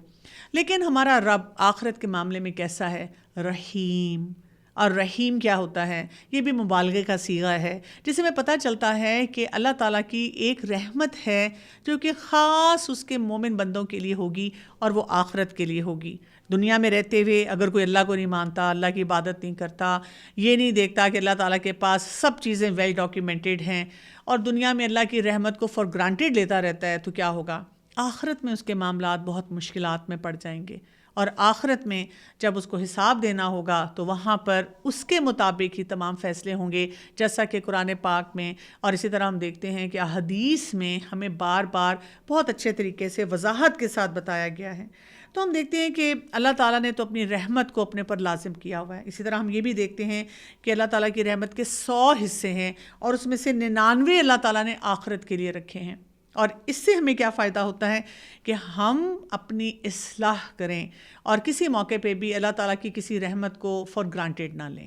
لیکن ہمارا رب آخرت کے معاملے میں کیسا ہے؟ رحیم۔ اور رحیم کیا ہوتا ہے؟ یہ بھی مبالغے کا صیغہ ہے، جس سے ہمیں پتہ چلتا ہے کہ اللہ تعالیٰ کی ایک رحمت ہے جو کہ خاص اس کے مومن بندوں کے لیے ہوگی، اور وہ آخرت کے لیے ہوگی۔ دنیا میں رہتے ہوئے اگر کوئی اللہ کو نہیں مانتا، اللہ کی عبادت نہیں کرتا، یہ نہیں دیکھتا کہ اللہ تعالیٰ کے پاس سب چیزیں ویل ڈاکیومنٹڈ ہیں، اور دنیا میں اللہ کی رحمت کو فار گرانٹیڈ لیتا رہتا ہے، تو کیا ہوگا؟ آخرت میں اس کے معاملات بہت مشکلات میں پڑ جائیں گے، اور آخرت میں جب اس کو حساب دینا ہوگا تو وہاں پر اس کے مطابق ہی تمام فیصلے ہوں گے، جیسا کہ قرآن پاک میں اور اسی طرح ہم دیکھتے ہیں کہ حدیث میں ہمیں بار بار بہت اچھے طریقے سے وضاحت کے ساتھ بتایا گیا ہے۔ تو ہم دیکھتے ہیں کہ اللہ تعالیٰ نے تو اپنی رحمت کو اپنے پر لازم کیا ہوا ہے۔ اسی طرح ہم یہ بھی دیکھتے ہیں کہ اللہ تعالیٰ کی رحمت کے 100 حصے ہیں، اور اس میں سے 99 اللہ تعالیٰ نے آخرت کے لیے رکھے ہیں۔ اور اس سے ہمیں کیا فائدہ ہوتا ہے کہ ہم اپنی اصلاح کریں اور کسی موقع پہ بھی اللہ تعالیٰ کی کسی رحمت کو فار گرانٹیڈ نہ لیں۔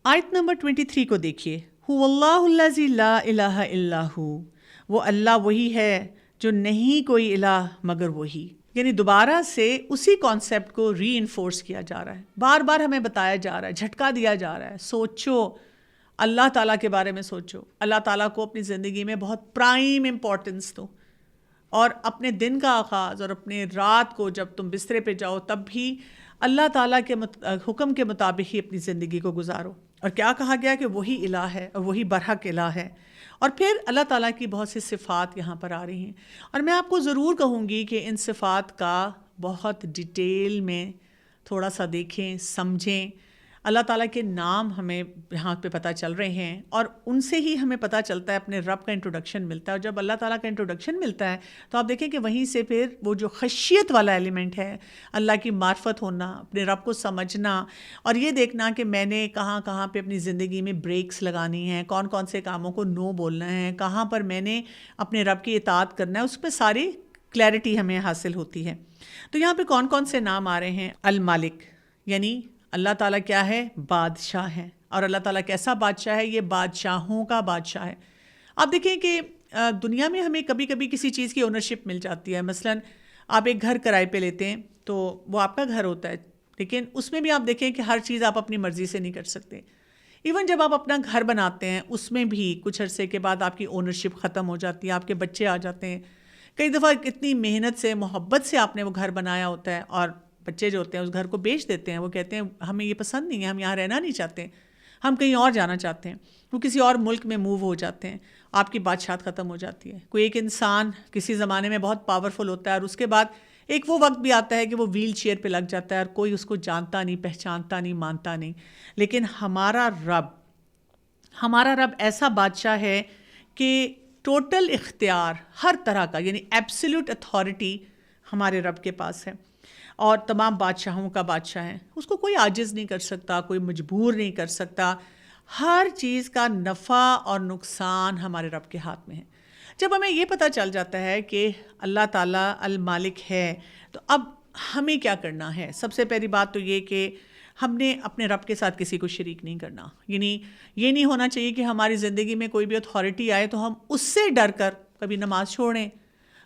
آیت نمبر 23 کو دیکھیے، هو اللہ الذی لا الہ الا ہو، وہ اللہ وہی ہے جو نہیں کوئی الہ مگر وہی، یعنی دوبارہ سے اسی کانسیپٹ کو ری انفورس کیا جا رہا ہے، بار بار ہمیں بتایا جا رہا ہے، جھٹکا دیا جا رہا ہے۔ سوچو، اللہ تعالیٰ کے بارے میں سوچو، اللہ تعالیٰ کو اپنی زندگی میں بہت پرائم امپورٹنس دو، اور اپنے دن کا آغاز اور اپنے رات کو جب تم بسترے پہ جاؤ تب بھی اللہ تعالیٰ کے حکم کے مطابق ہی اپنی زندگی کو گزارو۔ اور کیا کہا گیا کہ وہی الہ ہے اور وہی برحق الہ ہے۔ اور پھر اللہ تعالیٰ کی بہت سی صفات یہاں پر آ رہی ہیں، اور میں آپ کو ضرور کہوں گی کہ ان صفات کا بہت ڈیٹیل میں تھوڑا سا دیکھیں، سمجھیں. اللہ تعالیٰ کے نام ہمیں یہاں پہ پتہ چل رہے ہیں اور ان سے ہی ہمیں پتہ چلتا ہے، اپنے رب کا انٹروڈکشن ملتا ہے. اور جب اللہ تعالیٰ کا انٹروڈکشن ملتا ہے تو آپ دیکھیں کہ وہیں سے پھر وہ جو خشیت والا ایلیمنٹ ہے، اللہ کی معرفت ہونا، اپنے رب کو سمجھنا اور یہ دیکھنا کہ میں نے کہاں کہاں پہ اپنی زندگی میں بریکس لگانی ہیں، کون کون سے کاموں کو نو بولنا ہے، کہاں پر میں نے اپنے رب کی اطاعت کرنا ہے، اس پہ ساری کلیئرٹی ہمیں حاصل ہوتی ہے. تو یہاں پہ کون کون سے نام آ رہے ہیں؟ المالک، یعنی اللہ تعالیٰ کیا ہے؟ بادشاہ ہے. اور اللہ تعالیٰ کیسا بادشاہ ہے؟ یہ بادشاہوں کا بادشاہ ہے. آپ دیکھیں کہ دنیا میں ہمیں کبھی کبھی کسی چیز کی اونرشپ مل جاتی ہے. مثلاً آپ ایک گھر کرائے پہ لیتے ہیں تو وہ آپ کا گھر ہوتا ہے، لیکن اس میں بھی آپ دیکھیں کہ ہر چیز آپ اپنی مرضی سے نہیں کر سکتے. ایون جب آپ اپنا گھر بناتے ہیں اس میں بھی کچھ عرصے کے بعد آپ کی اونرشپ ختم ہو جاتی ہے، آپ کے بچے آ جاتے ہیں. کئی دفعہ اتنی محنت سے، محبت سے آپ نے وہ گھر بنایا ہوتا ہے اور بچے جو ہوتے ہیں اس گھر کو بیچ دیتے ہیں. وہ کہتے ہیں ہمیں یہ پسند نہیں ہے، ہم یہاں رہنا نہیں چاہتے، ہم کہیں اور جانا چاہتے ہیں. وہ کسی اور ملک میں موو ہو جاتے ہیں، آپ کی بادشاہت ختم ہو جاتی ہے. کوئی ایک انسان کسی زمانے میں بہت پاورفل ہوتا ہے اور اس کے بعد ایک وہ وقت بھی آتا ہے کہ وہ ویل چیئر پہ لگ جاتا ہے اور کوئی اس کو جانتا نہیں، پہچانتا نہیں، مانتا نہیں. لیکن ہمارا رب ایسا بادشاہ ہے کہ ٹوٹل اختیار ہر طرح کا، یعنی ایبسلیوٹ اتھارٹی ہمارے رب کے پاس ہے اور تمام بادشاہوں کا بادشاہ ہے. اس کو کوئی عاجز نہیں کر سکتا، کوئی مجبور نہیں کر سکتا. ہر چیز کا نفع اور نقصان ہمارے رب کے ہاتھ میں ہے. جب ہمیں یہ پتہ چل جاتا ہے کہ اللہ تعالیٰ المالک ہے تو اب ہمیں کیا کرنا ہے؟ سب سے پہلی بات تو یہ کہ ہم نے اپنے رب کے ساتھ کسی کو شریک نہیں کرنا. یعنی یہ نہیں ہونا چاہیے کہ ہماری زندگی میں کوئی بھی اتھارٹی آئے تو ہم اس سے ڈر کر کبھی نماز چھوڑیں،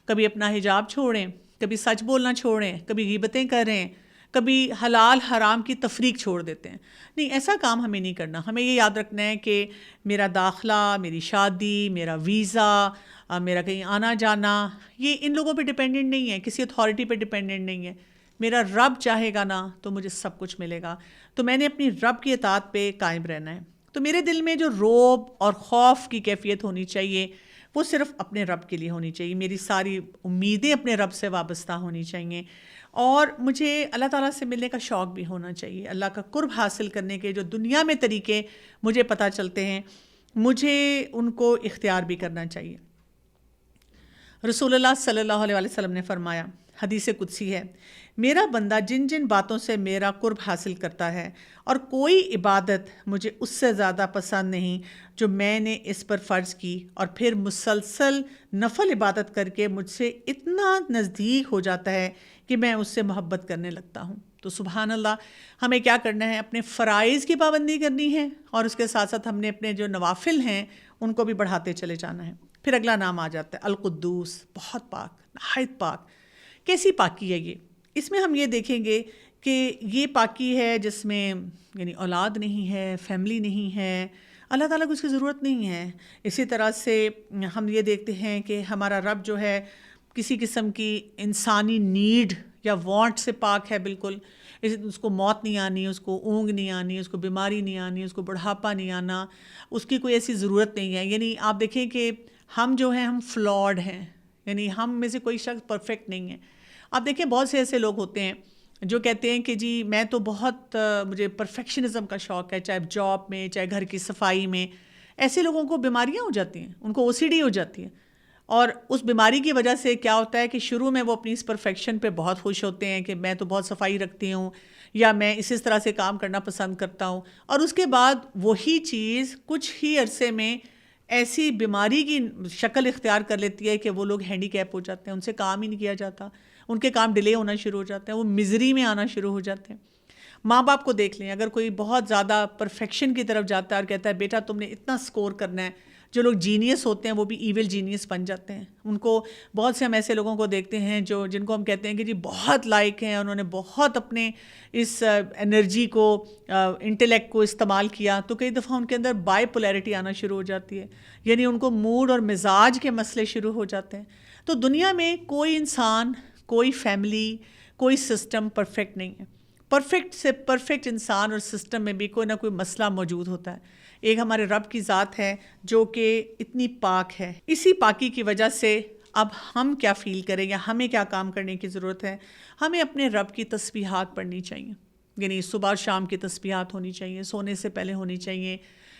کبھی اپنا حجاب چھوڑیں، کبھی سچ بولنا چھوڑیں، کبھی غیبتیں کریں، کبھی حلال حرام کی تفریق چھوڑ دیتے ہیں. نہیں، ایسا کام ہمیں نہیں کرنا. ہمیں یہ یاد رکھنا ہے کہ میرا داخلہ، میری شادی، میرا ویزا، میرا کہیں آنا جانا، یہ ان لوگوں پہ ڈیپینڈنٹ نہیں ہے، کسی اتھارٹی پہ ڈیپینڈنٹ نہیں ہے. میرا رب چاہے گا نا تو مجھے سب کچھ ملے گا. تو میں نے اپنی رب کی اطاعت پہ قائم رہنا ہے. تو میرے دل میں جو روب اور خوف کی کیفیت ہونی چاہیے وہ صرف اپنے رب کے لیے ہونی چاہیے. میری ساری امیدیں اپنے رب سے وابستہ ہونی چاہیے اور مجھے اللہ تعالیٰ سے ملنے کا شوق بھی ہونا چاہیے. اللہ کا قرب حاصل کرنے کے جو دنیا میں طریقے مجھے پتہ چلتے ہیں، مجھے ان کو اختیار بھی کرنا چاہیے. رسول اللہ صلی اللہ علیہ وسلم نے فرمایا، حدیث قدسی ہے، میرا بندہ جن جن باتوں سے میرا قرب حاصل کرتا ہے اور کوئی عبادت مجھے اس سے زیادہ پسند نہیں جو میں نے اس پر فرض کی، اور پھر مسلسل نفل عبادت کر کے مجھ سے اتنا نزدیک ہو جاتا ہے کہ میں اس سے محبت کرنے لگتا ہوں. تو سبحان اللہ، ہمیں کیا کرنا ہے؟ اپنے فرائض کی پابندی کرنی ہے اور اس کے ساتھ ساتھ ہم نے اپنے جو نوافل ہیں ان کو بھی بڑھاتے چلے جانا ہے. پھر اگلا نام آ جاتا ہے القدوس، بہت پاک، نہایت پاک. کیسی پاکی ہے یہ؟ اس میں ہم یہ دیکھیں گے کہ یہ پاکی ہے جس میں یعنی اولاد نہیں ہے، فیملی نہیں ہے، اللہ تعالیٰ کو اس کی ضرورت نہیں ہے. اسی طرح سے ہم یہ دیکھتے ہیں کہ ہمارا رب جو ہے کسی قسم کی انسانی نیڈ یا وانٹ سے پاک ہے بالکل. اس کو موت نہیں آنی، اس کو اونگ نہیں آنی، اس کو بیماری نہیں آنی، اس کو بڑھاپا نہیں آنا، اس کی کوئی ایسی ضرورت نہیں ہے. یعنی آپ دیکھیں کہ ہم جو ہیں ہم فلاڈ ہیں، یعنی ہم میں سے کوئی شخص پرفیکٹ نہیں ہے. آپ دیکھیں بہت سے ایسے لوگ ہوتے ہیں جو کہتے ہیں کہ جی میں تو بہت مجھے پرفیکشنزم کا شوق ہے، چاہے جاب میں، چاہے گھر کی صفائی میں. ایسے لوگوں کو بیماریاں ہو جاتی ہیں، ان کو OCD ہو جاتی ہے. اور اس بیماری کی وجہ سے کیا ہوتا ہے کہ شروع میں وہ اپنی اس پرفیکشن پہ بہت خوش ہوتے ہیں کہ میں تو بہت صفائی رکھتی ہوں یا میں اس طرح سے کام کرنا پسند کرتا ہوں، اور اس کے بعد وہی چیز کچھ ہی عرصے میں ایسی بیماری کی شکل اختیار کر لیتی ہے کہ وہ لوگ ہینڈی کیپ ہو جاتے ہیں، ان سے کام ہی نہیں کیا جاتا، ان کے کام ڈیلے ہونا شروع ہو جاتے ہیں، وہ مزری میں آنا شروع ہو جاتے ہیں. ماں باپ کو دیکھ لیں، اگر کوئی بہت زیادہ پرفیکشن کی طرف جاتا ہے اور کہتا ہے بیٹا تم نے اتنا سکور کرنا ہے، جو لوگ جینیس ہوتے ہیں وہ بھی ایول جینیس بن جاتے ہیں. ان کو بہت سے ہم ایسے لوگوں کو دیکھتے ہیں جن کو ہم کہتے ہیں کہ جی بہت لائق ہیں، انہوں نے بہت اپنے اس انرجی کو، انٹلیکٹ کو استعمال کیا، تو کئی دفعہ ان کے اندر بائی پولیرٹی آنا شروع ہو جاتی ہے، یعنی ان کو موڈ اور مزاج کے مسئلے شروع ہو جاتے ہیں. تو دنیا میں کوئی انسان، کوئی فیملی، کوئی سسٹم پرفیکٹ نہیں ہے. پرفیکٹ سے پرفیکٹ انسان اور سسٹم میں بھی کوئی نہ کوئی مسئلہ موجود ہوتا ہے. ایک ہمارے رب کی ذات ہے جو کہ اتنی پاک ہے. اسی پاکی کی وجہ سے اب ہم کیا فیل کریں یا ہمیں کیا کام کرنے کی ضرورت ہے؟ ہمیں اپنے رب کی تسبیحات پڑھنی چاہیے. یعنی صبح اور شام کی تسبیحات ہونی چاہیے، سونے سے پہلے ہونی چاہیے۔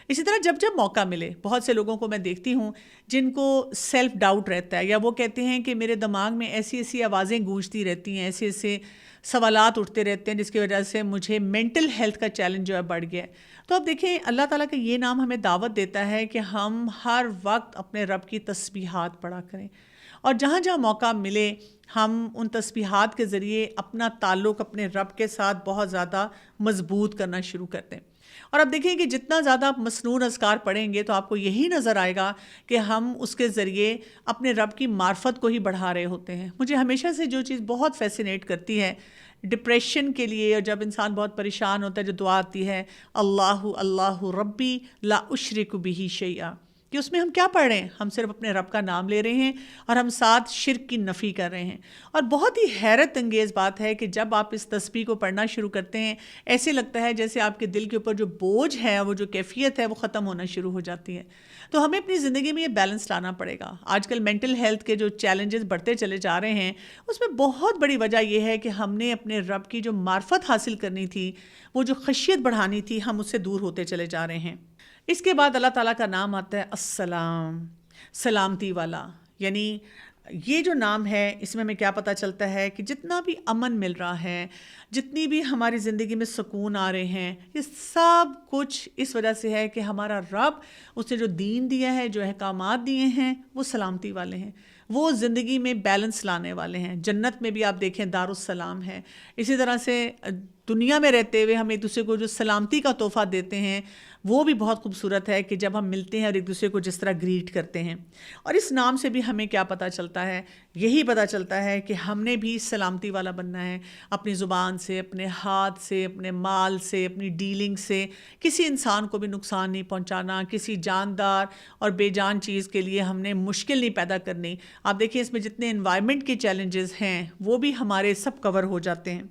اسی طرح جب جب موقع ملے، بہت سے لوگوں کو میں دیکھتی ہوں جن کو سیلف ڈاؤٹ رہتا ہے، یا وہ کہتے ہیں کہ میرے دماغ میں ایسی ایسی آوازیں گونجتی رہتی ہیں، ایسے ایسے سوالات اٹھتے رہتے ہیں جس کی وجہ سے مجھے مینٹل ہیلتھ کا چیلنج جو ہے بڑھ گیا ہے۔ تو اب دیکھیں اللہ تعالیٰ کا یہ نام ہمیں دعوت دیتا ہے کہ ہم ہر وقت اپنے رب کی تسبیحات پڑھا کریں، اور جہاں جہاں موقع ملے ہم ان تسبیحات کے ذریعے اپنا تعلق اپنے رب کے ساتھ بہت زیادہ مضبوط کرنا شروع کرتے ہیں۔ اور اب دیکھیں کہ جتنا زیادہ آپ مسنون اذکار پڑھیں گے تو آپ کو یہی نظر آئے گا کہ ہم اس کے ذریعے اپنے رب کی معرفت کو ہی بڑھا رہے ہوتے ہیں۔ مجھے ہمیشہ سے جو چیز بہت فیسینیٹ کرتی ہے ڈپریشن کے لیے، اور جب انسان بہت پریشان ہوتا ہے، جو دعا آتی ہے اللہ اللہ ربی لا اشرک بہ شیئا، کہ اس میں ہم کیا پڑھ رہے ہیں؟ ہم صرف اپنے رب کا نام لے رہے ہیں اور ہم ساتھ شرک کی نفی کر رہے ہیں۔ اور بہت ہی حیرت انگیز بات ہے کہ جب آپ اس تسبیح کو پڑھنا شروع کرتے ہیں، ایسے لگتا ہے جیسے آپ کے دل کے اوپر جو بوجھ ہے، وہ جو کیفیت ہے، وہ ختم ہونا شروع ہو جاتی ہے۔ تو ہمیں اپنی زندگی میں یہ بیلنس لانا پڑے گا۔ آج کل مینٹل ہیلتھ کے جو چیلنجز بڑھتے چلے جا رہے ہیں، اس میں بہت بڑی وجہ یہ ہے کہ ہم نے اپنے رب کی جو معرفت حاصل کرنی تھی، وہ جو خشیت بڑھانی تھی، ہم اس سے دور ہوتے چلے جا رہے ہیں۔ اس کے بعد اللہ تعالیٰ کا نام آتا ہے السلام، سلامتی والا۔ یعنی یہ جو نام ہے، اس میں ہمیں کیا پتہ چلتا ہے کہ جتنا بھی امن مل رہا ہے، جتنی بھی ہماری زندگی میں سکون آ رہے ہیں، یہ سب کچھ اس وجہ سے ہے کہ ہمارا رب اس نے جو دین دیا ہے، جو احکامات دیے ہیں، وہ سلامتی والے ہیں، وہ زندگی میں بیلنس لانے والے ہیں۔ جنت میں بھی آپ دیکھیں دارالسلام ہے۔ اسی طرح سے دنیا میں رہتے ہوئے ہم ایک دوسرے کو جو سلامتی کا تحفہ دیتے ہیں، وہ بھی بہت خوبصورت ہے کہ جب ہم ملتے ہیں اور ایک دوسرے کو جس طرح گریٹ کرتے ہیں۔ اور اس نام سے بھی ہمیں کیا پتہ چلتا ہے؟ یہی پتہ چلتا ہے کہ ہم نے بھی سلامتی والا بننا ہے، اپنی زبان سے، اپنے ہاتھ سے، اپنے مال سے، اپنی ڈیلنگ سے کسی انسان کو بھی نقصان نہیں پہنچانا، کسی جاندار اور بے جان چیز کے لیے ہم نے مشکل نہیں پیدا کرنی۔ آپ دیکھیں اس میں جتنے انوائرمنٹ کے چیلنجز ہیں وہ بھی ہمارے سب کور ہو جاتے ہیں۔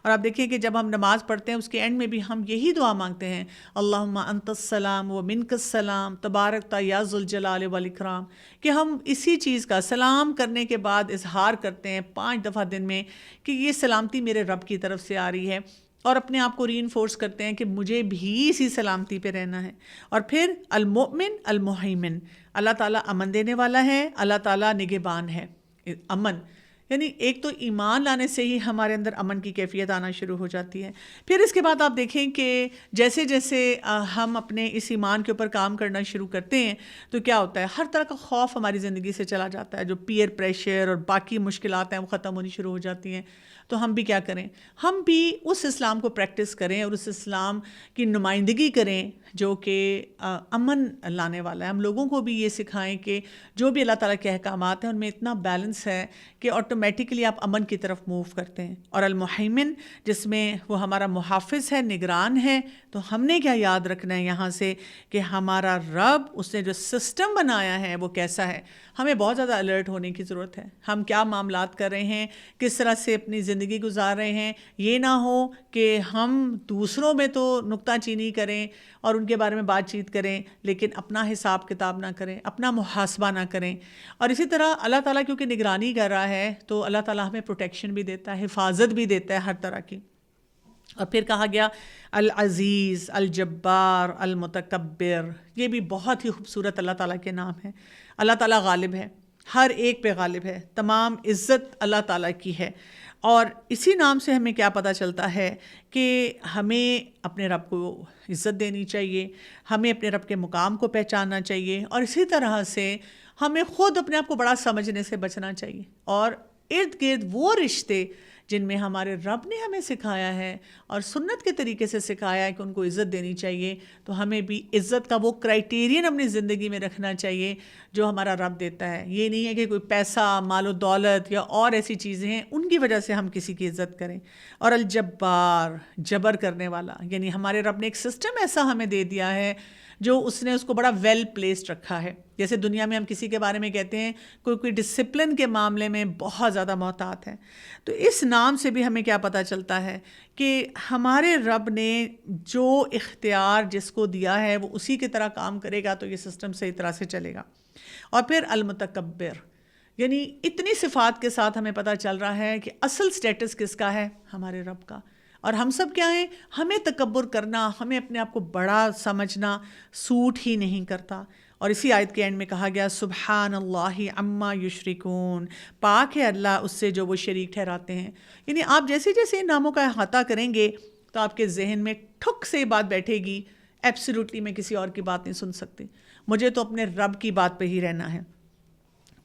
اور آپ دیکھیں کہ جب ہم نماز پڑھتے ہیں اس کے اینڈ میں بھی ہم یہی دعا مانگتے ہیں، اللہم انت السلام و منک السلام تبارکت یا ذو الجلال والاکرام، کہ ہم اسی چیز کا سلام کرنے کے بعد اظہار کرتے ہیں 5 دفعہ دن میں کہ یہ سلامتی میرے رب کی طرف سے آ رہی ہے، اور اپنے آپ کو ری انفورس کرتے ہیں کہ مجھے بھی اسی سلامتی پہ رہنا ہے۔ اور پھر المؤمن المہیمن، اللہ تعالیٰ امن دینے والا ہے، اللہ تعالیٰ نگہبان ہے۔ امن یعنی ایک تو ایمان لانے سے ہی ہمارے اندر امن کی کیفیت آنا شروع ہو جاتی ہے۔ پھر اس کے بعد آپ دیکھیں کہ جیسے جیسے ہم اپنے اس ایمان کے اوپر کام کرنا شروع کرتے ہیں تو کیا ہوتا ہے، ہر طرح کا خوف ہماری زندگی سے چلا جاتا ہے، جو پیئر پریشر اور باقی مشکلات ہیں وہ ختم ہونی شروع ہو جاتی ہیں۔ تو ہم بھی کیا کریں، ہم بھی اس اسلام کو پریکٹس کریں اور اس اسلام کی نمائندگی کریں جو کہ امن لانے والا ہے۔ ہم لوگوں کو بھی یہ سکھائیں کہ جو بھی اللہ تعالیٰ کے احکامات ہیں ان میں اتنا بیلنس ہے کہ آٹومیٹکلی آپ امن کی طرف موو کرتے ہیں۔ اور المحیمن جس میں وہ ہمارا محافظ ہے، نگران ہے، تو ہم نے کیا یاد رکھنا ہے یہاں سے کہ ہمارا رب، اس نے جو سسٹم بنایا ہے وہ کیسا ہے۔ ہمیں بہت زیادہ الرٹ ہونے کی ضرورت ہے، ہم کیا معاملات کر رہے ہیں، کس طرح سے اپنی زندگی گزار رہے ہیں۔ یہ نہ ہو کہ ہم دوسروں میں تو نکتہ چینی کریں اور ان کے بارے میں بات چیت کریں، لیکن اپنا حساب کتاب نہ کریں، اپنا محاسبہ نہ کریں۔ اور اسی طرح اللہ تعالیٰ کیونکہ نگرانی کر رہا ہے تو اللہ تعالیٰ ہمیں پروٹیکشن بھی دیتا ہے، حفاظت بھی دیتا ہے ہر طرح کی۔ اور پھر کہا گیا العزیز، الجبار، المتکبر، یہ بھی بہت ہی خوبصورت اللہ تعالیٰ کے نام ہیں۔ اللہ تعالیٰ غالب ہے، ہر ایک پہ غالب ہے، تمام عزت اللہ تعالیٰ کی ہے۔ اور اسی نام سے ہمیں کیا پتہ چلتا ہے کہ ہمیں اپنے رب کو عزت دینی چاہیے، ہمیں اپنے رب کے مقام کو پہچاننا چاہیے، اور اسی طرح سے ہمیں خود اپنے آپ کو بڑا سمجھنے سے بچنا چاہیے۔ اور ارد گرد وہ رشتے جن میں ہمارے رب نے ہمیں سکھایا ہے اور سنت کے طریقے سے سکھایا ہے کہ ان کو عزت دینی چاہیے، تو ہمیں بھی عزت کا وہ کرائٹیرین اپنی زندگی میں رکھنا چاہیے جو ہمارا رب دیتا ہے۔ یہ نہیں ہے کہ کوئی پیسہ، مال و دولت یا اور ایسی چیزیں ہیں ان کی وجہ سے ہم کسی کی عزت کریں۔ اور الجبار، جبر کرنے والا، یعنی ہمارے رب نے ایک سسٹم ایسا ہمیں دے دیا ہے جو اس نے اس کو بڑا ویل پلیسڈ رکھا ہے۔ جیسے دنیا میں ہم کسی کے بارے میں کہتے ہیں کوئی ڈسپلن کے معاملے میں بہت زیادہ محتاط ہے، تو اس نام سے بھی ہمیں کیا پتہ چلتا ہے کہ ہمارے رب نے جو اختیار جس کو دیا ہے وہ اسی کی طرح کام کرے گا تو یہ سسٹم صحیح طرح سے چلے گا۔ اور پھر المتکبر، یعنی اتنی صفات کے ساتھ ہمیں پتہ چل رہا ہے کہ اصل سٹیٹس کس کا ہے، ہمارے رب کا۔ اور ہم سب کیا ہیں، ہمیں تکبر کرنا، ہمیں اپنے آپ کو بڑا سمجھنا سوٹ ہی نہیں کرتا. اور اسی آیت کے اینڈ میں کہا گیا سبحان اللہ عما یشرکون، پاک ہے اللہ اس سے جو وہ شریک ٹھہراتے ہیں. یعنی آپ جیسے جیسے ان ناموں کا احاطہ کریں گے تو آپ کے ذہن میں ٹھک سے بات بیٹھے گی، ایبسلیوٹلی میں کسی اور کی بات نہیں سن سکتی، مجھے تو اپنے رب کی بات پہ ہی رہنا ہے.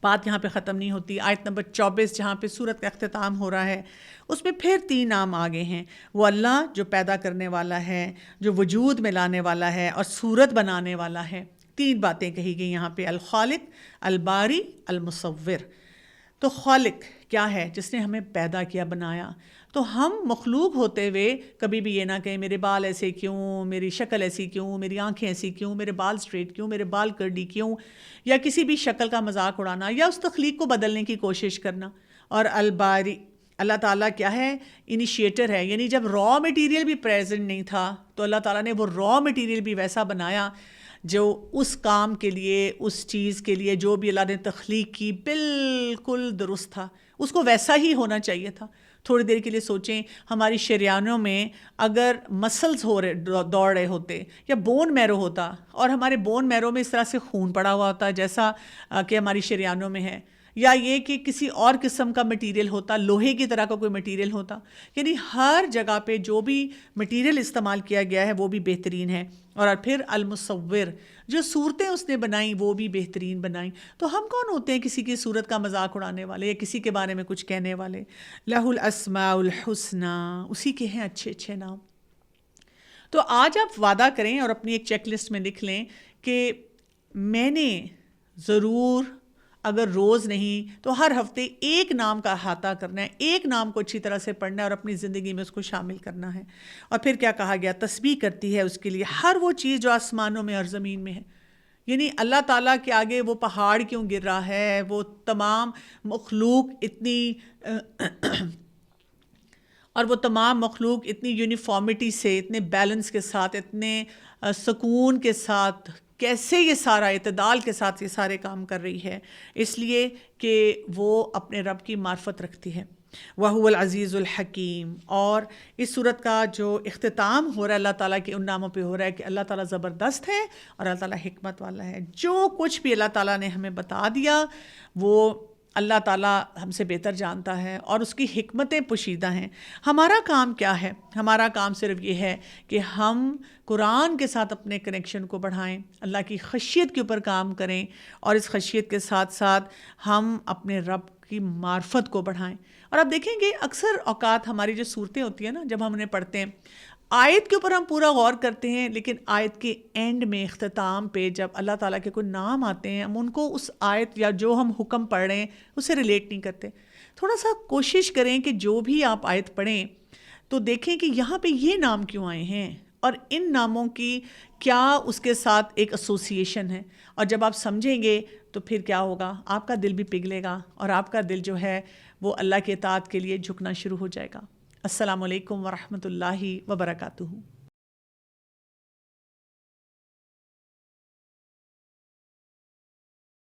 بات یہاں پہ ختم نہیں ہوتی. آیت نمبر 24 جہاں پہ سورت کا اختتام ہو رہا ہے، اس میں پھر 3 نام آگے ہیں. وہ اللہ جو پیدا کرنے والا ہے، جو وجود میں لانے والا ہے اور صورت بنانے والا ہے. 3 باتیں کہی گئی یہاں پہ، الخالق، الباری، المصور. تو خالق کیا ہے؟ جس نے ہمیں پیدا کیا، بنایا. تو ہم مخلوق ہوتے ہوئے کبھی بھی یہ نہ کہیں میرے بال ایسے کیوں، میری شکل ایسی کیوں، میری آنکھیں ایسی کیوں، میرے بال سٹریٹ کیوں، میرے بال کرلی کیوں، یا کسی بھی شکل کا مذاق اڑانا یا اس تخلیق کو بدلنے کی کوشش کرنا. اور الباری، اللہ تعالیٰ کیا ہے؟ انیشیٹر ہے. یعنی جب را مٹیریل بھی پریزنٹ نہیں تھا تو اللہ تعالیٰ نے وہ را مٹیریل بھی ویسا بنایا جو اس کام کے لیے، اس چیز کے لیے جو بھی اللہ نے تخلیق کی بالکل درست تھا، اس کو ویسا ہی ہونا چاہیے تھا. تھوڑی دیر کے لیے سوچیں، ہماری شریانوں میں اگر مسلز دوڑ رہے ہوتے یا بون میرو ہوتا، اور ہمارے بون میرو میں اس طرح سے خون پڑا ہوا ہوتا جیسا کہ ہماری شریانوں میں ہے، یا یہ کہ کسی اور قسم کا مٹیریل ہوتا، لوہے کی طرح کا کوئی مٹیریل ہوتا. یعنی ہر جگہ پہ جو بھی مٹیریل استعمال کیا گیا ہے وہ بھی بہترین ہے. اور پھر المصور، جو صورتیں اس نے بنائیں وہ بھی بہترین بنائیں. تو ہم کون ہوتے ہیں کسی کی صورت کا مذاق اڑانے والے یا کسی کے بارے میں کچھ کہنے والے؟ لہ الاسماء الحسنی، اسی کے ہیں اچھے اچھے نام. تو آج آپ وعدہ کریں اور اپنی ایک چیک لسٹ میں لکھ لیں کہ میں نے ضرور، اگر روز نہیں تو ہر ہفتے ایک نام کا احاطہ کرنا ہے، ایک نام کو اچھی طرح سے پڑھنا ہے اور اپنی زندگی میں اس کو شامل کرنا ہے. اور پھر کیا کہا گیا؟ تسبیح کرتی ہے اس کے لیے ہر وہ چیز جو آسمانوں میں اور زمین میں ہے. یعنی اللہ تعالیٰ کے آگے وہ پہاڑ کیوں گر رہا ہے، وہ تمام مخلوق اتنی اور وہ تمام مخلوق اتنی یونیفارمٹی سے، اتنے بیلنس کے ساتھ، اتنے سکون کے ساتھ، کیسے یہ سارا اعتدال کے ساتھ یہ سارے کام کر رہی ہے؟ اس لیے کہ وہ اپنے رب کی معرفت رکھتی ہے. وَهُوَ الْعَزِيزُ الْحَكِيمُ. اور اس صورت کا جو اختتام ہو رہا ہے اللہ تعالیٰ کے ان ناموں پہ ہو رہا ہے کہ اللہ تعالیٰ زبردست ہے اور اللہ تعالیٰ حکمت والا ہے. جو کچھ بھی اللہ تعالیٰ نے ہمیں بتا دیا وہ اللہ تعالیٰ ہم سے بہتر جانتا ہے اور اس کی حکمتیں پوشیدہ ہیں. ہمارا کام کیا ہے؟ ہمارا کام صرف یہ ہے کہ ہم قرآن کے ساتھ اپنے کنیکشن کو بڑھائیں، اللہ کی خشیت کے اوپر کام کریں، اور اس خشیت کے ساتھ ساتھ ہم اپنے رب کی معرفت کو بڑھائیں. اور آپ دیکھیں گے اکثر اوقات ہماری جو صورتیں ہوتی ہیں نا، جب ہم انہیں پڑھتے ہیں آیت کے اوپر ہم پورا غور کرتے ہیں، لیکن آیت کے اینڈ میں، اختتام پہ جب اللہ تعالیٰ کے کوئی نام آتے ہیں، ہم ان کو اس آیت یا جو ہم حکم پڑھ رہے ہیں اس سے ریلیٹ نہیں کرتے. تھوڑا سا کوشش کریں کہ جو بھی آپ آیت پڑھیں تو دیکھیں کہ یہاں پہ یہ نام کیوں آئے ہیں اور ان ناموں کی کیا اس کے ساتھ ایک ایسوسیشن ہے. اور جب آپ سمجھیں گے تو پھر کیا ہوگا؟ آپ کا دل بھی پگھلے گا اور آپ کا دل جو ہے وہ اللہ کے اطاعت کے لیے جھکنا شروع ہو جائے گا. السلام علیکم ورحمۃ اللہ وبرکاتہ.